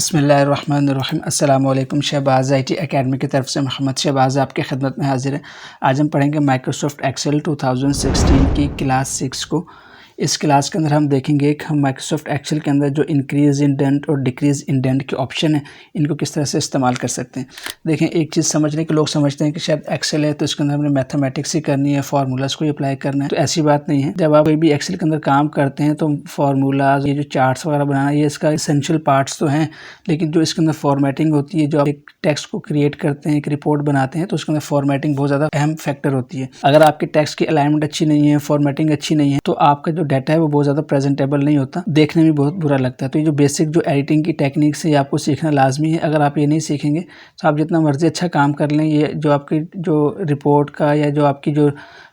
बिस्मिल्लाहिर्रहमानिर्रहीम अस्सलाम वालेकुम। शहबाज़ IT एकेडमी की तरफ से मोहम्मद शहबाज़ आपकी खिदमत में हाजिर है। आज हम पढ़ेंगे माइक्रोसॉफ्ट एक्सेल 2016 की क्लास 6 को। इस क्लास के अंदर हम देखेंगे कि हम माइक्रोसॉफ्ट एक्सेल के अंदर जो इंक्रीज़ इंडेंट और डिक्रीज़ इंडेंट के ऑप्शन हैं इनको किस तरह से इस्तेमाल कर सकते हैं। देखें, एक चीज़ समझने के लोग समझते हैं कि शायद एक्सेल है तो इसके अंदर हमने मैथमेटिक्स ही करनी है, फार्मूलाज को ही अप्लाई करना है, तो ऐसी बात नहीं है। जब आप कोई भी एक्सेल के अंदर काम करते हैं तो फार्मूलाज, ये जो चार्ट्स वगैरह बनाना, ये इसका एसेंशियल पार्ट्स तो हैं, लेकिन जो इसके अंदर फॉर्मेटिंग होती है, जो आप एक टेक्स्ट को क्रिएट करते हैं, एक रिपोर्ट बनाते हैं, तो उसके अंदर फॉर्मेटिंग बहुत ज़्यादा अहम फैक्टर होती है। अगर आपके टेक्स्ट की अलाइनमेंट अच्छी नहीं है, फॉर्मेटिंग अच्छी नहीं है, तो आपका जो डाटा है वो बहुत ज़्यादा प्रेजेंटेबल नहीं होता, देखने में बहुत बुरा लगता है। तो ये जो बेसिक जो एडिटिंग की टेक्निक्स है, ये आपको सीखना लाजमी है। अगर आप ये नहीं सीखेंगे तो आप जितना मर्जी अच्छा काम कर लें, ये जो आपकी जो रिपोर्ट का या जो आपकी जो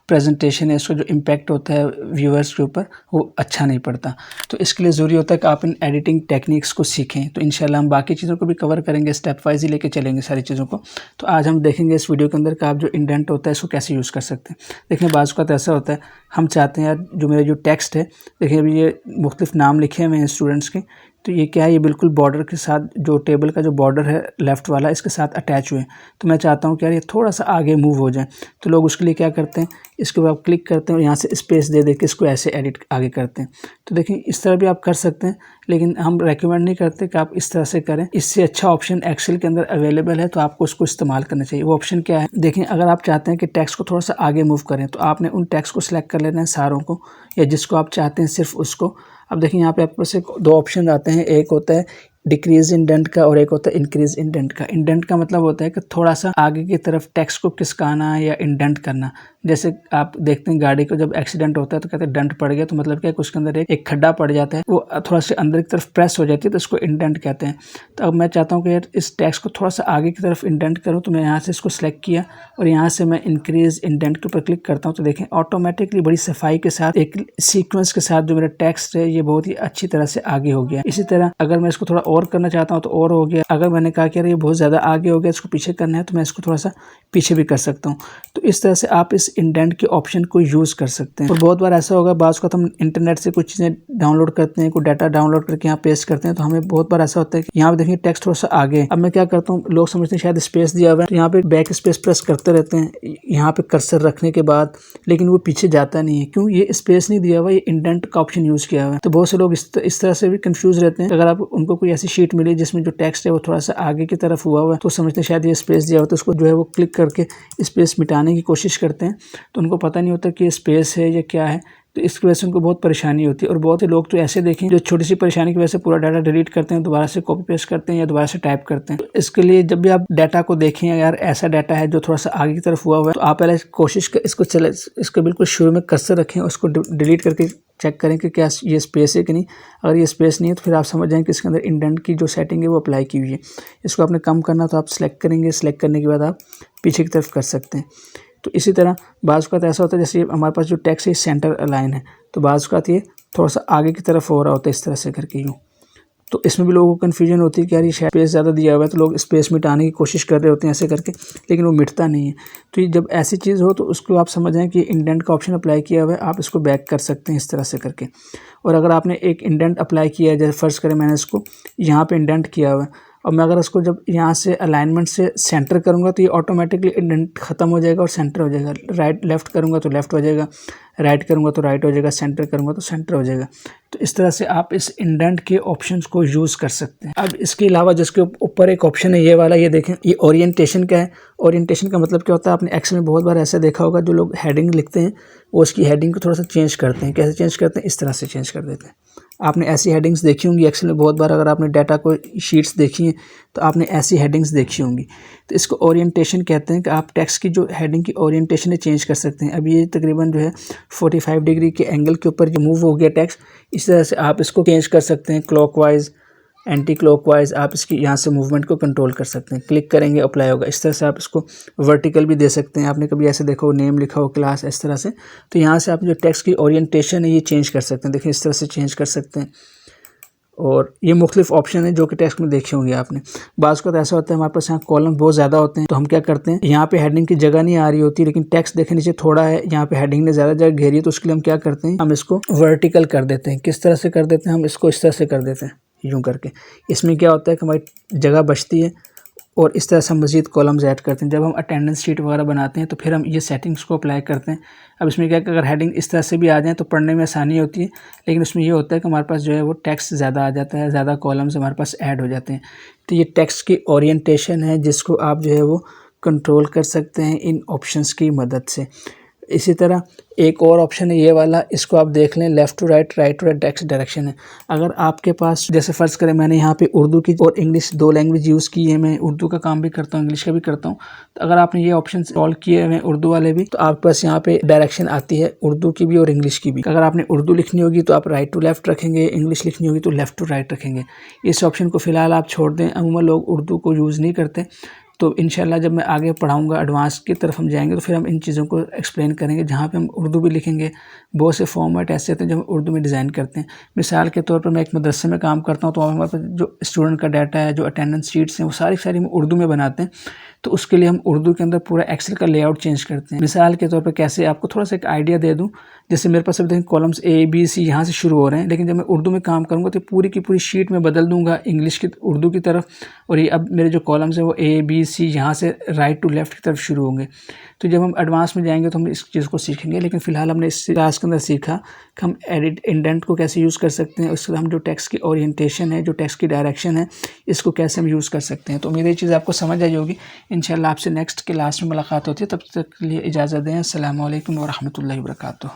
प्रेजेंटेशन है, इसका जो इम्पैक्ट होता है व्यूअर्स के ऊपर, वो अच्छा नहीं पड़ता। तो इसके लिए ज़रूरी होता है कि आप इन एडिटिंग टेक्निक्स को सीखें। तो इंशाल्लाह हम बाकी चीज़ों को भी कवर करेंगे, स्टेप वाइज ही लेके चलेंगे सारी चीज़ों को। तो आज हम देखेंगे इस वीडियो के अंदर कि आप जो इंडेंट होता है इसको कैसे यूज़ कर सकते हैं। देखिए, बाज़ का तो ऐसा होता है, हम चाहते हैं यार जो मेरा जो टेक्स्ट है, देखिए अभी ये मुख्तलिफ नाम लिखे हुए हैं स्टूडेंट्स के, तो ये क्या है, ये बिल्कुल बॉर्डर के साथ, जो टेबल का जो बॉर्डर है लेफ़्ट वाला, इसके साथ अटैच हुए हैं। तो मैं चाहता हूँ कि यार ये थोड़ा सा आगे मूव हो जाए। तो लोग उसके लिए क्या करते हैं, इसके ऊपर आप क्लिक करते हैं और यहाँ से स्पेस दे के इसको ऐसे एडिट आगे करते हैं। तो देखिए, इस तरह भी आप कर सकते हैं, लेकिन हम रेकमेंड नहीं करते कि आप इस तरह से करें। इससे अच्छा ऑप्शन एक्सेल के अंदर अवेलेबल है, तो आपको उसको इस्तेमाल करना चाहिए। वो ऑप्शन क्या है, देखिए, अगर आप चाहते हैं कि टेक्स्ट को थोड़ा सा आगे मूव करें, तो आपने उन टेक्स्ट को सिलेक्ट कर लेना है सारों को, या जिसको आप चाहते हैं सिर्फ उसको। अब देखिए, यहाँ पे आपके पास दो ऑप्शन आते हैं, एक होता है डिक्रीज इंडेंट का और एक होता है इंक्रीज इंडेंट का। इंडेंट का मतलब होता है कि थोड़ा सा आगे की तरफ टेक्स्ट को खिसकाना या इंडेंट करना। जैसे आप देखते हैं गाड़ी को जब एक्सीडेंट होता है तो कहते हैं डंट पड़ गया, तो मतलब क्या है, उसके अंदर एक खड्डा पड़ जाता है, वो थोड़ा सा अंदर की तरफ प्रेस हो जाती है, तो इसको इंडेंट कहते हैं। तो अब मैं चाहता हूँ कि यार इस टेक्स्ट को थोड़ा सा आगे की तरफ इंडेंट करूँ, तो मैं यहाँ से इसको सेलेक्ट किया और यहाँ से मैं इंक्रीज इंडेंट के ऊपर क्लिक करता हूँ। तो देखें, ऑटोमेटिकली बड़ी सफाई के साथ, एक सीक्वेंस के साथ जो मेरा टेक्स्ट है ये बहुत ही अच्छी तरह से आगे हो गया। इसी तरह अगर मैं इसको थोड़ा और करना चाहता हूँ तो और हो गया। अगर मैंने कहा कि यार ये बहुत ज़्यादा आगे हो गया, इसको पीछे करना है, तो मैं इसको थोड़ा सा पीछे भी कर सकता हूँ। तो इस तरह से आप इस इंडेंट के ऑप्शन को यूज़ कर सकते हैं। और बहुत बार ऐसा होगा, बाज़ का हम इंटरनेट से कुछ चीज़ें डाउनलोड करते हैं, कोई डाटा डाउनलोड करके यहाँ पेस्ट करते हैं, तो हमें बहुत बार ऐसा होता है कि यहाँ पे देखिए टेक्स्ट थोड़ा सा आगे। अब मैं क्या करता हूँ, लोग समझते हैं शायद स्पेस दिया हुआ है, तो यहाँ पे बैक स्पेस प्रेस करते रहते हैं यहाँ पे कर्सर रखने के बाद, लेकिन वो पीछे जाता नहीं है। क्यों? ये स्पेस नहीं दिया हुआ, ये इंडेंट का ऑप्शन यूज़ किया हुआ है। तो बहुत से लोग इस तरह से भी कंफ्यूज रहते हैं। अगर आप उनको कोई ऐसी शीट मिले जिसमें जो टेक्स्ट है वो थोड़ा सा आगे की तरफ हुआ हुआ है, तो समझते हैं शायद ये स्पेस दिया हुआ है, तो उसको जो है वो क्लिक करके स्पेस मिटाने की कोशिश करते हैं। तो उनको पता नहीं होता कि ये स्पेस है या क्या है, तो इसकी वजह से उनको बहुत परेशानी होती है। और बहुत से लोग तो ऐसे देखें जो छोटी सी परेशानी की वजह से पूरा डाटा डिलीट करते हैं, दोबारा से कॉपी पेस्ट करते हैं या दोबारा से टाइप करते हैं। तो इसके लिए जब भी आप डाटा को देखें, यार ऐसा डाटा है जो थोड़ा सा आगे की तरफ हुआ हुआ है, तो आप पहले कोशिश कर इसको बिल्कुल शुरू में कर्सर रखें, उसको डिलीट करके चेक करें कि क्या ये स्पेस है कि नहीं। अगर ये स्पेस नहीं है तो फिर आप समझ जाएं कि इसके अंदर इंडेंट की जो सेटिंग है वो अप्लाई की हुई है। इसको आपने कम करना तो आप सेलेक्ट करेंगे, सेलेक्ट करने के बाद आप पीछे की तरफ कर सकते हैं। तो इसी तरह बाज़ का ऐसा होता है, जैसे हमारे पास जो टेक्स्ट है सेंटर अलाइन है, तो बाज़ का ये थोड़ा सा आगे की तरफ हो रहा होता है, इस तरह से करके यूँ। तो इसमें भी लोगों को कन्फ्यूजन होती है कि यार ये स्पेस ज़्यादा दिया हुआ है, तो लोग स्पेस मिटाने की कोशिश कर रहे होते हैं ऐसे करके, लेकिन वो मिटता नहीं है। तो ये जब ऐसी चीज़ हो तो उसको आप समझ जाएं कि इंडेंट का ऑप्शन अप्लाई किया हुआ है, आप इसको बैक कर सकते हैं इस तरह से करके। और अगर आपने एक इंडेंट अप्लाई किया है, जैसे फ़र्ज़ करें मैंने इसको यहाँ पर इंडेंट किया हुआ है, और मैं अगर इसको जब यहाँ से अलाइनमेंट से सेंटर करूँगा तो ये ऑटोमेटिकली इंडेंट ख़त्म हो जाएगा और सेंटर हो जाएगा। राइट लेफ़्ट करूँगा तो लेफ़्ट हो जाएगा, राइट करूँगा तो राइट हो जाएगा, सेंटर करूँगा तो सेंटर हो जाएगा। तो इस तरह से आप इस इंडेंट के ऑप्शंस को यूज़ कर सकते हैं। अब इसके अलावा जिसके ऊपर एक ऑप्शन है ये वाला, ये देखें, ये ओरिएंटेशन का है। ओरिएंटेशन का मतलब क्या होता है, आपने एक्सेल में बहुत बार ऐसा देखा होगा, जो लोग हेडिंग लिखते हैं वो उसकी हेडिंग को थोड़ा सा चेंज करते हैं। कैसे चेंज करते हैं? इस तरह से चेंज कर देते हैं। आपने ऐसी हेडिंग्स देखी होंगी एक्सेल में बहुत बार, अगर आपने डाटा को शीट्स देखी हैं तो आपने ऐसी हेडिंग्स देखी होंगी। तो इसको ओरिएंटेशन कहते हैं कि आप टेक्स्ट की जो हेडिंग की ओरिएंटेशन है चेंज कर सकते हैं। अब ये तकरीबन जो है 45 डिग्री के एंगल के ऊपर जो मूव हो गया टेक्स्ट, इस तरह से आप इसको चेंज कर सकते हैं। क्लॉकवाइज, एंटी क्लॉकवाइज आप इसकी यहाँ से मूवमेंट को कंट्रोल कर सकते हैं। क्लिक करेंगे अप्लाई होगा। इस तरह से आप इसको वर्टिकल भी दे सकते हैं। आपने कभी ऐसे देखो नेम लिखा हो क्लास, इस तरह से, तो यहाँ से आप जो टेक्स्ट की ओरिएंटेशन है ये चेंज कर सकते हैं। देखिए इस तरह से चेंज कर सकते हैं। और ये मुख्तलिफ ऑप्शन है जो कि टेक्स्ट में देखे होंगे आपने। बाज़ का तो ऐसा होता है हमारे पास यहाँ कॉलम बहुत ज़्यादा होते हैं, तो हम क्या करते हैं, यहाँ पे हेडिंग की जगह नहीं आ रही होती, लेकिन टेक्स्ट देखे नीचे थोड़ा है, यहाँ पे हेडिंग ने ज़्यादा जगह घेरी है, तो उसके लिए हम क्या करते हैं, हम इसको वर्टिकल कर देते हैं। किस तरह से कर देते हैं, हम इसको इस तरह से कर देते हैं। यूँ करके। इसमें क्या होता है कि हमारी जगह बचती है और इस तरह से हम मज़ीद कॉलम्स ऐड करते हैं। जब हम अटेंडेंस शीट वगैरह बनाते हैं तो फिर हम ये सेटिंग्स को अप्लाई करते हैं। अब इसमें क्या है कि अगर हेडिंग इस तरह से भी आ जाए तो पढ़ने में आसानी होती है, लेकिन उसमें ये होता है कि हमारे पास जो है वो टेक्स्ट ज़्यादा आ जाता है, ज़्यादा कॉलम्स हमारे पास ऐड हो जाते हैं। तो ये टेक्स्ट की ओरिएंटेशन है जिसको आप जो है वो कंट्रोल कर सकते हैं इन ऑप्शंस की मदद से। इसी तरह एक और ऑप्शन है ये वाला, इसको आप देख लें, left to right, right to left text direction है। अगर आपके पास जैसे फ़र्ज़ करें मैंने यहाँ पे उर्दू की और इंग्लिश 2 लैंग्वेज यूज़ की है, मैं उर्दू का काम भी करता हूँ, इंग्लिश का भी करता हूँ। तो अगर आपने ये ऑप्शन सॉल्व किए हुए हैं उर्दू वाले भी, तो आपके पास यहाँ पे डायरेक्शन आती है उर्दू की भी और इंग्लिश की भी। अगर आपने उर्दू लिखनी होगी तो आप राइट टू लेफ़्ट रखेंगे, इंग्लिश लिखनी होगी तो लेफ़्ट टू राइट रखेंगे। इस ऑप्शन को फ़िलहाल आप छोड़ दें, अमूमन लोग उर्दू को यूज़ नहीं करते। तो इंशाल्लाह जब मैं आगे पढ़ाऊँगा, एडवांस की तरफ हम जाएँगे तो फिर हम इन चीज़ों को एक्सप्लेन करेंगे, जहाँ पे हम उर्दू भी लिखेंगे। बहुत से फॉर्मेट ऐसे होते हैं जो हम उर्दू में डिज़ाइन करते हैं। मिसाल के तौर पर मैं एक मदरसे में काम करता हूँ, तो हमारे पास जो स्टूडेंट का डाटा है, जो अटेंडेंस शीट्स हैं, वो सारी हम उर्दू में बनाते हैं। तो उसके लिए हम उर्दू के अंदर पूरा एक्सेल का लेआउट चेंज करते हैं। मिसाल के तौर पर कैसे, आपको थोड़ा सा एक आइडिया दे दूँ। जैसे मेरे पास अब देखें कॉलम्स ए बी सी यहाँ से शुरू हो रहे हैं, लेकिन जब मैं उर्दू में काम करूँगा तो पूरी की पूरी शीट में बदल दूँगा इंग्लिश की उर्दू की तरफ, और ये अब मेरे जो कॉलम्स हैं वो ए बी सी यहाँ से राइट टू लेफ़्ट की तरफ शुरू होंगे। तो जब हम एडवांस में जाएँगे तो हम इस चीज़ को सीखेंगे, लेकिन फ़िलहाल हमने इस क्लास के अंदर सीखा कि हम एडिट इंडेंट को कैसे यूज़ कर सकते हैं, उसके बाद हम जो टेक्स्ट की ओरिएंटेशन है, जो टेक्स्ट की डायरेक्शन है, इसको कैसे हम यूज़ कर सकते हैं। तो उम्मीद है ये चीज़ आपको समझ आई होगी। इंशाल्लाह आपसे नेक्स्ट क्लास में मुलाकात होती है, तब तक के लिए इजाज़त दें। अस्सलामु अलैकुम व रहमतुल्लाहि व बरकातुहू।